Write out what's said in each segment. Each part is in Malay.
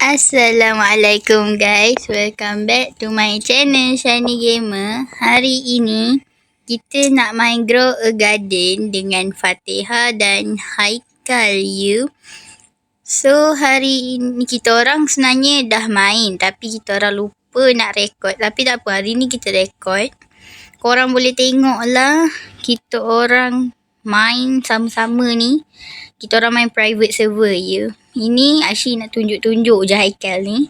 Assalamualaikum guys, welcome back to my channel Shiny Gamer. Hari ini kita nak main Grow a Garden dengan Fatihah dan Haikal you. So hari ini kita orang sebenarnya dah main tapi kita orang lupa nak rekod. Tapi tak apa, hari ni kita rekod. Korang boleh tengok lah kita orang main sama-sama ni. Kita orang main private server je. Ini Ashi nak tunjuk-tunjuk je Haikal ni.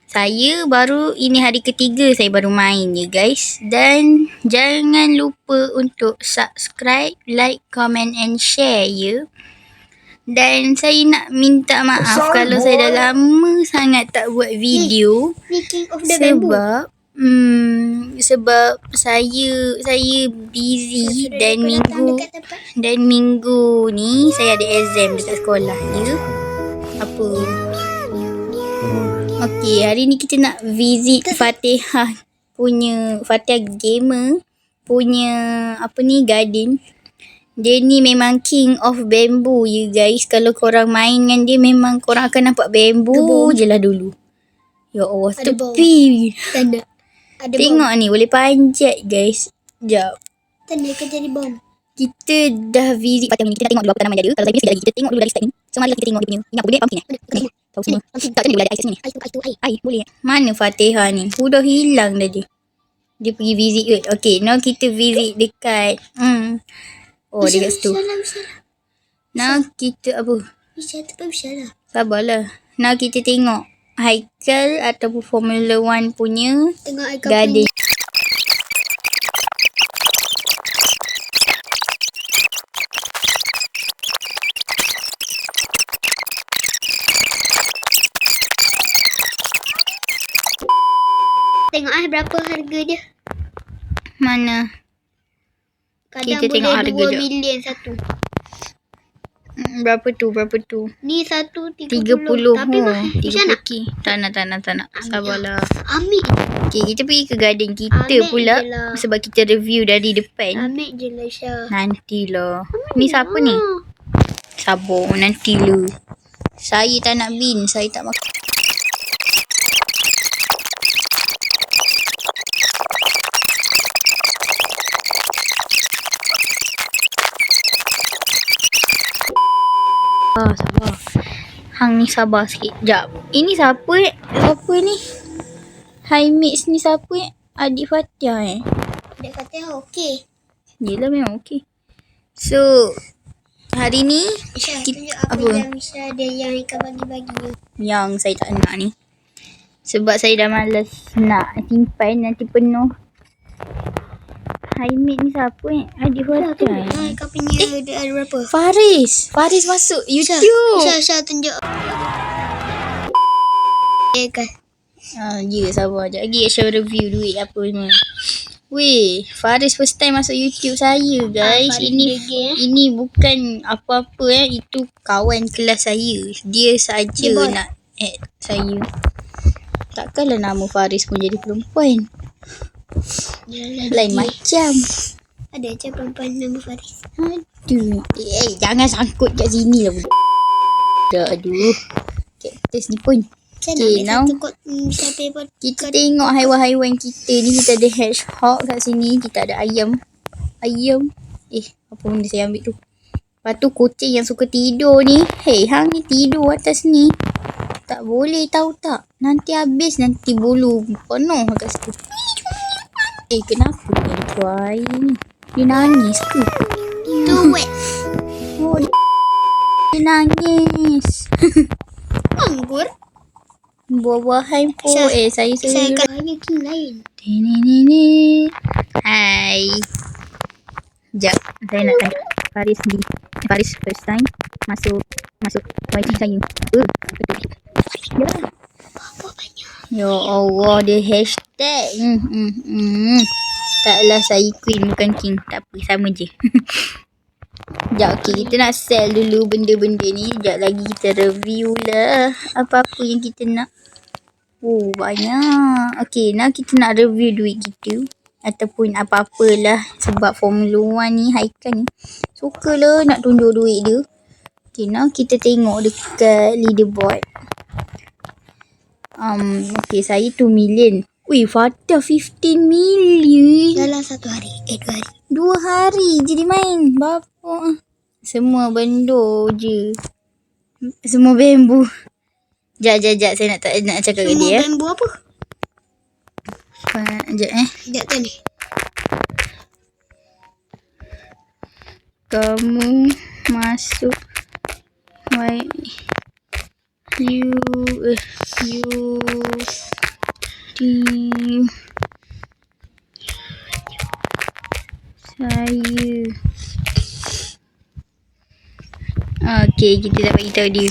Saya baru, ini hari ketiga saya baru main je guys. Dan jangan lupa untuk subscribe, like, comment and share ya. Dan saya nak minta maaf kalau saya dah lama sangat tak buat video. Sebab saya busy dan minggu ni saya ada exam dekat sekolah ya. Apa? Okey, hari ni kita nak visit Fatihah Gamer punya garden. Dia ni memang king of bamboo you guys. Kalau korang main dengan dia memang korang akan nampak bamboo je lah dulu. Ya Allah, tepi. Tengok ni boleh panjat guys. Sekejap. Tanda akan jadi bom. Kita dah visit Fatihah ni. Kita nak tengok dulu apa tanaman dia ada. Kalau saya sekejap lagi. Kita tengok dulu dari start ni. So marilah kita tengok dia punya. Ingat boleh pumpkin eh? Tahu semua. Tak boleh ada air kat sini. Air boleh. Mana Fatihah ni? Dah hilang dah dia. Dia pergi visit kot. Okay, now kita visit dekat oh dekat situ. Now kita apa? Bisa lah. Sabarlah. Now kita tengok Haikal ataupun Formula 1 punya garden. Tengok berapa harga dia. Mana? Kadang kita tengok harga 2 million satu. Berapa tu? Ni satu 30. 30. Tapi mahal. 30. Tak nak. Sabarlah. Ambil. Okay, kita pergi ke garden kita pula. Sebab kita review dari depan. Ambil je lah Syah. Nantilah. Ni siapa ni? Sabar, nantilah. Saya tak nak bin. Saya tak makan. Sabar. Hang ni sabar sikit. Sekejap. Ini siapa Siapa ni? Hi mates ni siapa Adik Fatihah Dia kata okey. Yelah memang okey. So hari ni Syah, tunjuk apa yang Syah ada yang ikan bagi-bagi. Yang saya tak nak ni. Sebab saya dah malas nak simpan, nanti penuh. Hi mate ni siapa Adik Fatihah Kau punya ada berapa? Faris masuk YouTube. Syah tunjuk. Kan. Ya sabar je. Lagi Syah review duit apa semua. Weh, Faris first time masuk YouTube saya guys. Ini bukan apa-apa itu kawan kelas saya. Dia saja nak add saya. Takkanlah nama Faris pun jadi perempuan. Lain macam. Ada je perempuan nama Faris. Aduh. Jangan sangkut kat sini lah. Aduh. Kaktus ni pun. Okay, now kita tengok haiwan-haiwan kita ni. Kita ada hedgehog kat sini. Kita ada ayam. Apa benda saya ambil tu. Lepas tu kucing yang suka tidur ni. Hey, hang ni tidur atas ni. Tak boleh tahu tak. Nanti habis, nanti bulu penuh kat situ. Kenapa dia keluar air ni? Dia nangis ke? Tu wet. Oh, dia nangis. Anggur. Buah-buahan pun. Saya akan hanya king lain. Hai. Sekejap. Saya nak tanya Faris first time masuk YT saya. Betul. Ya. Apa banyak? Ya Allah, dia hashtag. Taklah saya queen bukan king. Tak apa, sama je. Sekejap, okay, kita nak sell dulu benda-benda ni. Sekejap lagi kita review lah apa-apa yang kita nak. Oh, banyak. Okay, now kita nak review duit kita. Ataupun apa-apalah. Sebab Formula 1 ni, Haikal ni sukalah nak tunjuk duit dia. Okay, now kita tengok dekat leaderboard. Okay, saya 2 million. Wih, Fatah 15 million. Dalam 1 hari. 2 hari. 2 hari je dia main. Bapa. Semua benda je. Semua bambu. Sekejap. Saya nak cakap ke Semua dia. bambu apa? Sekejap Sekejap tu ni. Kamu masuk saya. Okay, kita dah bagi tahu dia.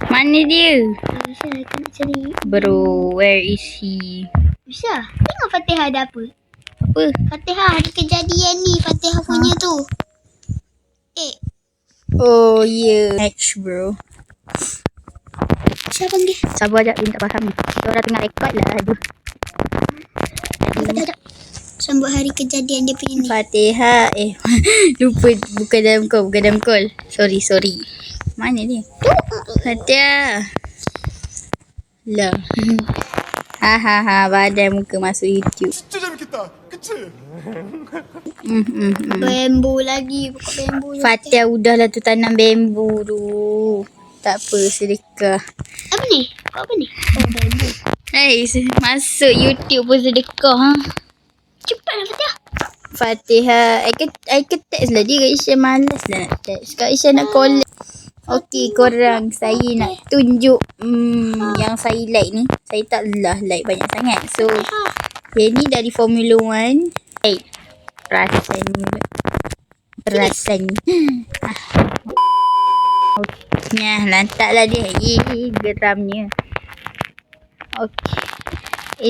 Mana dia? Bisa aku nak cari. Bro, where is he? Bisa. Tengok Fatihah ada apa. Apa? Fatihah ada kejadian ni. Fatihah punya tu. Oh, yeah. Match, bro. Siapa panggil? Sabar sekejap, dia tak faham. Kita orang tengah record lah. Aduh. Sekejap. Sambut hari kejadian dia punya ni. Fatihah. Lupa. Bukan dalam call. Sorry. Mana dia? Fatihah. Lah. Badai muka masuk YouTube. Bambu lagi. Pokok bambu je. Fatihah udahlah tu tanam bambu tu. Tak apa, sedekah. Apa ni? Apa ni? Oh, bambu. Masuk YouTube pun sedekah. Cepatlah Fatihah. Fatihah. I ke text lah dia. Kak Isya malas lah nak text. Kak Isya nak call. Okey, korang. Saya nak tunjuk yang saya like ni. Saya taklah like banyak sangat. So, yang ni dari Formula 1. Perasan. Nah, lantaklah dia. Geramnya. Okey.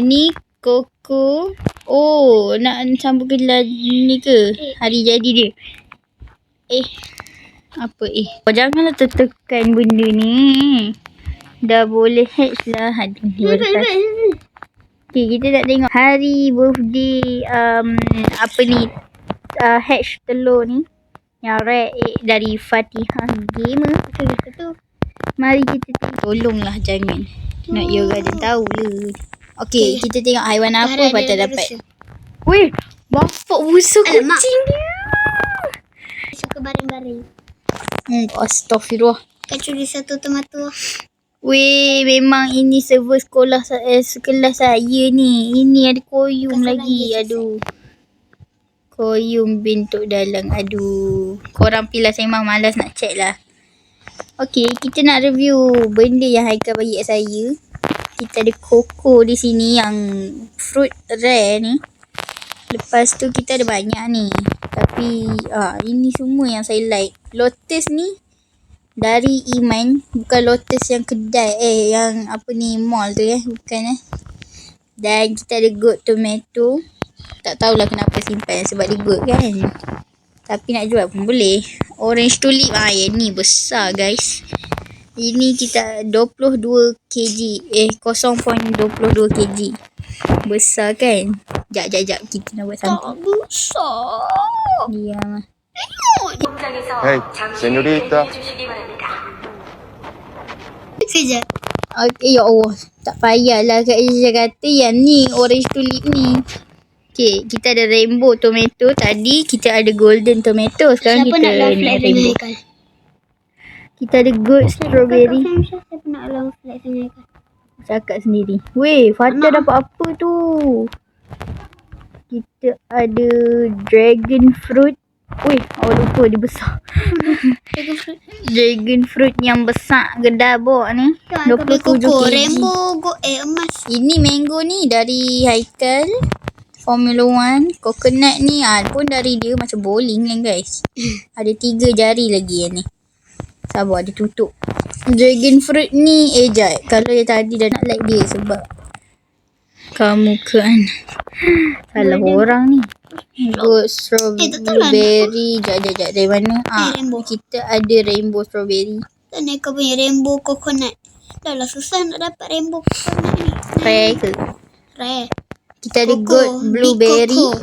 Ini Koko. Oh, nak sambung ke ni ke? Hari jadi dia. Apa Oh, janganlah tertekan benda ni. Dah boleh hatch lah. Aduh, dia baru okay, kita nak tengok hari birthday apa ni hatch telur ni. Yang rare dari Fatihah Gamer. Satu. Mari kita tengok. Tolonglah jangan. Nak Yo Garden tahu le. Okay, kita tengok haiwan apa Fatah dapat. Weh, bapak busa Alamak. kucing dia. Suka baring-baring. Astaghfirullah. Kau curi satu tomato. Weh, memang ini server sekolah sekelas saya ni. Ini ada koyum Kau lagi. salah Aduh. Koyum bentuk dalang. Aduh. Korang pilih, saya memang malas nak check lah. Okay, kita nak review benda yang Haikal bagi kat saya. Kita ada koko di sini yang fruit rare ni. Lepas tu kita ada banyak ni. Tapi ini semua yang saya like. Lotus ni dari Iman. Bukan lotus yang kedai. Yang apa ni mall tu bukan Dan kita ada goat tomato. Tak tahulah kenapa simpan sebab dia goat kan. Tapi nak jual pun boleh. Orange tulip. Yang ni besar guys. Ini kita 22 kg. 0.22 kg. Besar kan? Sekejap. Kita nak buat something. Tak besar. Diam. Hey, señorita. Sekejap. Okay, ya Allah. Tak payahlah Kak Isya kata yang ni orange tulip ni. Okay, kita ada rainbow tomato. Tadi kita ada golden tomato. Sekarang Siapa kita nak love flag dengan rainbow. Haikal? Kita ada gold strawberry. Siapa nak love flag dengan Haikal? Cakap sendiri. Weh, Fatah dapat apa tu? Kita ada dragon fruit. Weh, lupa dia besar. Dragon fruit yang besar gedabok ni. 27 kg. Rainbow emas. Ini mango ni dari Haikal. Formula 1. Coconut ni pun dari dia macam bowling kan guys. Ada 3 jari lagi yang ni. Sabar, dia tutup. Dragon fruit ni jap. Kalau yang tadi dah nak like dia sebab kamu kan salah orang ni. Gold strawberry. Jap. Dari mana? Rainbow. Kita ada rainbow strawberry. Dan Haikal punya rainbow coconut. Dah lah susah nak dapat rainbow coconut ni. Rare ke? Rare. Kita ada Coco, gold blueberry. big coco.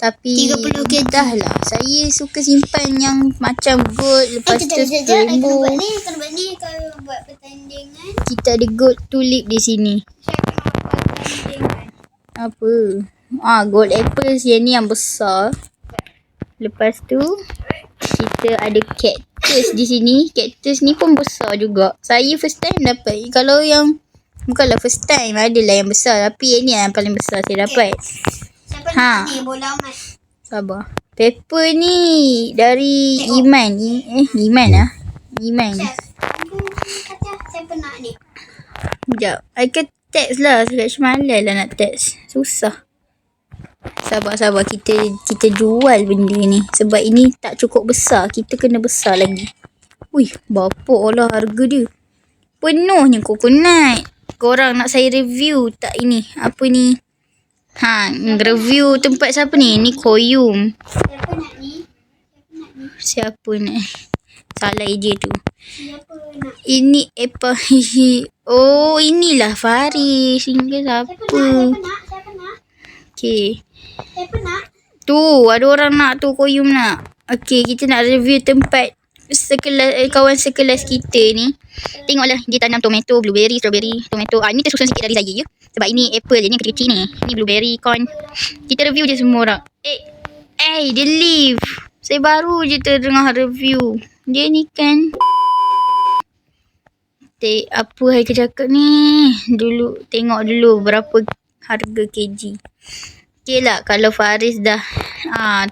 Tapi 30 kg. dah lah. Saya suka simpan yang macam gold. Lepas tu rainbow. Kalau ni kalau buat pertandingan, Kita ada gold tulip di sini. saya akan buat pertandingan. Apa? Gold apples yang ni yang besar. Lepas tu kita ada cactus di sini. Cactus ni pun besar juga. Saya first time dapat. Kalau yang bukanlah first time, adalah yang besar. Tapi yang ni yang paling besar saya dapat. Siapa Ha. nak ni bola amat? Sabar. Paper ni dari Iman. Iman lah. Iman. Chef, kata siapa nak ni? Sekejap. I kan text lah. Sebab semalam lah nak text. Susah. Sabar. Kita jual benda ni. Sebab ini tak cukup besar. Kita kena besar lagi. Wih, berapa lah harga dia. Penuhnya coconut. Korang nak saya review tak ini? Apa ni? Review tempat siapa ni? Ni Koyum. Siapa nak ni? Siapa nak? Salah je tu. Siapa nak? Ini apa? Oh, inilah Faris. Ini siapa? Siapa nak? Okay. Siapa nak? Tu, ada orang nak tu, Koyum nak. Okay, kita nak review tempat sekelas, kawan sekelas kita ni. Tengoklah, dia tanam tomato, blueberry, strawberry, tomato. Ni tersusun sikit dari saya je. Sebab ini apple je, ni kecil-kecil ni. Ni blueberry, corn. Kita review je semua orang. Dia leaf. Saya baru je terdengar review. Dia ni kan. Apa saya cakap ni? Tengok dulu berapa harga kg. Okay lah, kalau Faris dah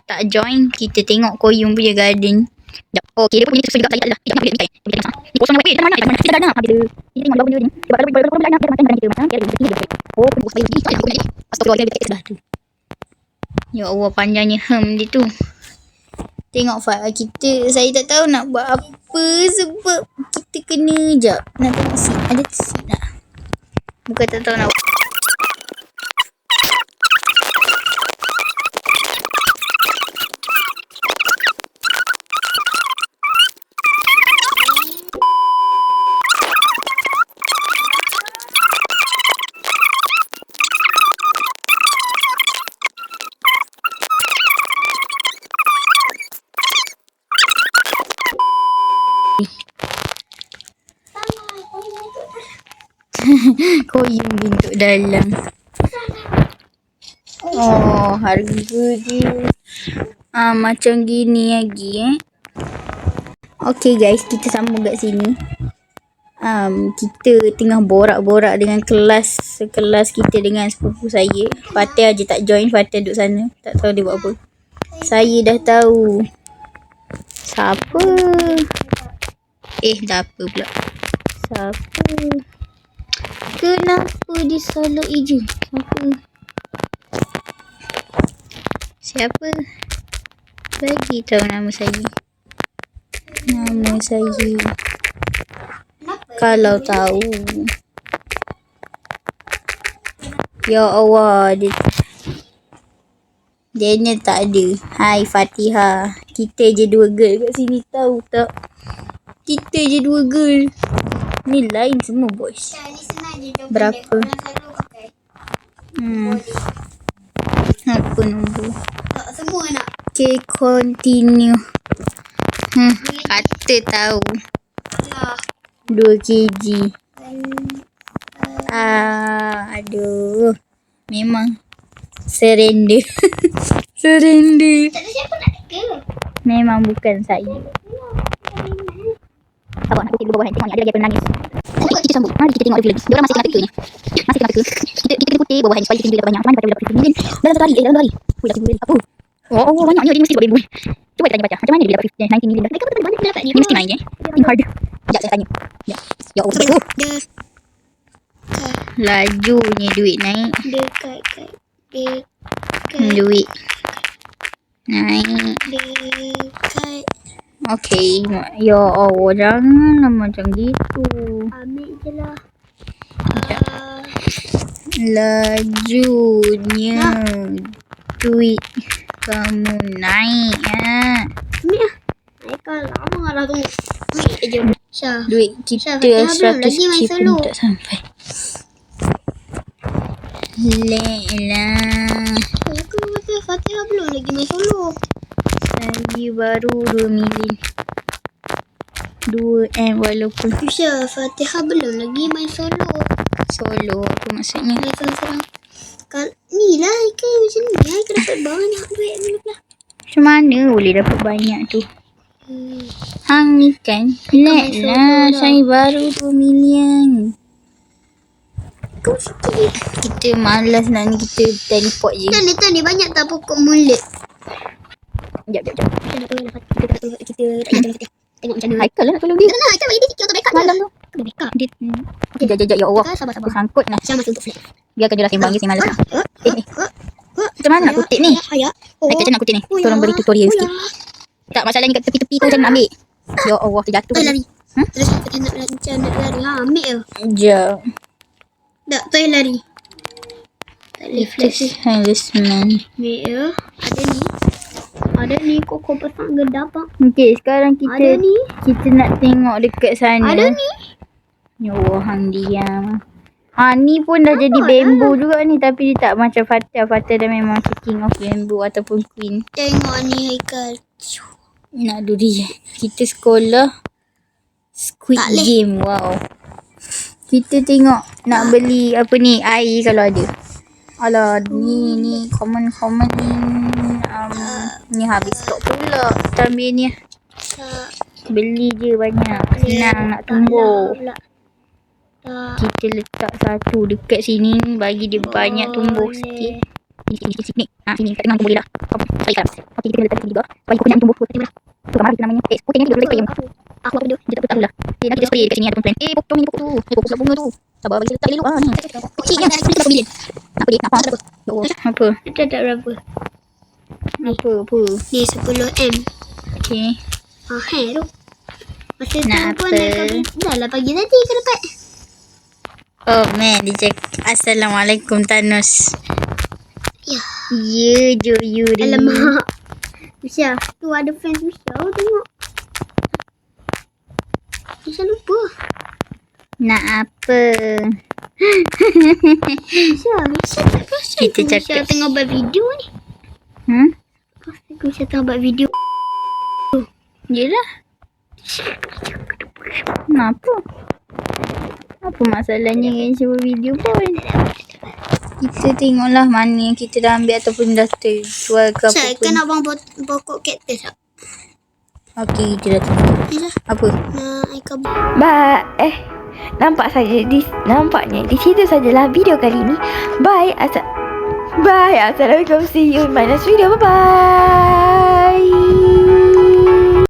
tak join, kita tengok Koyum punya garden. Okay, dia pun punya tersusun juga. Saya tak nak boleh ni kosong nak mana? Kita dah nak. Kita tengok dua benda ni. Sebab kalau benda nak, kita makan kita macam kita ada. Oh, pun bos bayi ni. Astagfirullah, dia sebelah tu. Ya Allah, panjangnya dia tu. Tengok saya tak tahu nak buat apa sebab kita kena jap. Nak tengok seat. Ada seat tak? Bukan tak tahu nak buat. Koyum bentuk dalam. Oh, harga dia. Macam gini lagi Okay guys, kita sambung kat sini. Kita tengah borak-borak dengan sekelas kita dengan sepupu saya. Fatih aja tak join, Fatih duduk sana. Tak tahu dia buat apa. Saya dah tahu. Siapa? Dah apa pula? Siapa? Kenapa dia salah je? Siapa? Bagi tahu nama saya. Kalau tahu. Ya Allah, dia ni tak ada. Hai Fatihah. Kita je 2 girl kat sini, tahu tak? Kita je 2 girl. Ni lain semua boys. Ni senang je jawapan Berapa? dia. Orang selalu pakai. Apa nombor? Tak semua nak. Okay, continue. Kata tahu. Alah. 2 kg. Aduh. Memang surrender. Surrender. Tak ada siapa nak ke? Memang bukan saya. Sabar, nak kutip dulu bawah. Tengok ni, ada lagi apa menangis. Kita sambung. Mari kita tengok review lagi. Diorang masih tengah teka ni. Kita kena kutip bawah ni. Supaya kita tengok banyak. Mana dapat million. Dalam satu hari. Dalam 2 hari. Dah 10 million. Apa? Oh, banyaknya. Dia mesti buat bimbu. Cuba kita tanya baca. Macam mana dia dapat 19 million dah? Mereka betul banyak dia dapat ni. Dia mesti main je. Ini hard. Sekejap saya tanya. Ya Allah. Lajunya duit naik. Dekat. Duit naik. Dekat. Okay. Ya Allah, janganlah macam gitu. Ambil je lah. Lajunya duit kamu naik Ambil lah. Aikal lama lah tunggu. Ambil je. Syah. Duit kita Syah, 100 lagi main k solo. pun tak sampai. Lela. Aku kata Fatihah belum lagi. lagi main solo. Saya baru 2 million. 2M walaupun Syah, Fatihah belum lagi main solo. solo. Apa maksudnya? Main serang-serang. Ni lah Haikal macam ni. Haikal dapat banyak duit dulu lah. Macam mana boleh dapat banyak tu? Hang ni kan lag main lah. solo dah. Saya baru 2 million. Kau sikit. Kita malas nak ni, kita teleport je. Tadi banyak tak pokok mulut. Sekejap. Kita nak tolong Fatihah. Kita tak payah Fatihah. Tengok macam mana. Haikal lah nak tolong dia. Nah, Haikal bagi dia sikit untuk backup Malam je. tu. Kena backup. Dia Sekejap ya Allah. Sabar. Aku sangkut lah. Syah masih untuk flag. Biarkan dia lah sembang. Dia sembang malas lah. Macam mana nak kutip ni? Ayah. Haikal macam nak kutip ni? Tolong beri tutorial sikit. Tak, masalahnya kat tepi-tepi tu macam nak ambil. Ya Allah, terjatuh. Lari. Terus kita nak lari. Ha, ambil je. Sekejap. Tak, tu yang lari. Tak boleh flash ni. Harassment. Ambil je. Ada ni. Koko pasang gedap. Okay, sekarang Ada kita ni. kita nak tengok dekat sana. Ada ni. Ya Allah, hang diam. Ni pun dah jadi bamboo juga ni. Tapi dia tak macam Fatah. Fatah dah memang king of bamboo ataupun queen. Tengok ni Haikal. Nak duri. Kita sekolah Squid Tak leh. Game. Wow. Kita tengok nak beli apa ni, air kalau ada. Alah, ni common ni habis stok pula. Kita ambil ni. Beli je banyak. Senang nak tumbuh. Tak. Kita letak satu dekat sini bagi dia banyak tumbuh sikit. Sini. Sini kat tengah tu boleh dah. Baik kan. Okey, kita letak sini juga. Bagi kunyit tumbuh. Tu kamar kita namanya. Kunyit dia boleh spray. Aku apa dia? Dia tak tahu lah. Nanti kita spray kat sini ataupun plan. Pokok ni pokok tu. Pokok pula bunga tu. Sabar bagi letak dulu. Ni. Kecilnya. Kita berapa bilion? Apa dia? Apa? Apa? Kita tak berapa. Apa? Ni 10M. Okey. Tu. Masa Nak tu pun apa? Haikal dah lah pagi tadi ke dapat. Oh man, dia cakap Assalamualaikum Thanos. Ya. Ya, Jo Yuri. Alamak. Misha, tu ada fans Misha. Tengok. Misha lupa. Nak apa? Misha tak perasan Kita Misha cakap. tengah buat video ni. Misha tengah buat video. Yelah. Kenapa? Apa masalahnya dengan cuba video pun? Kita tengoklah mana yang kita dah ambil ataupun dah terjual ke apa Misha, pun. kan abang pokok kaktus tak? Okey, kita dah tengok. Misha, Apa? nak Haikal Nampaknya di situ sajalah video kali ini. Bye. Assalamualaikum. See you in my next video. Bye bye.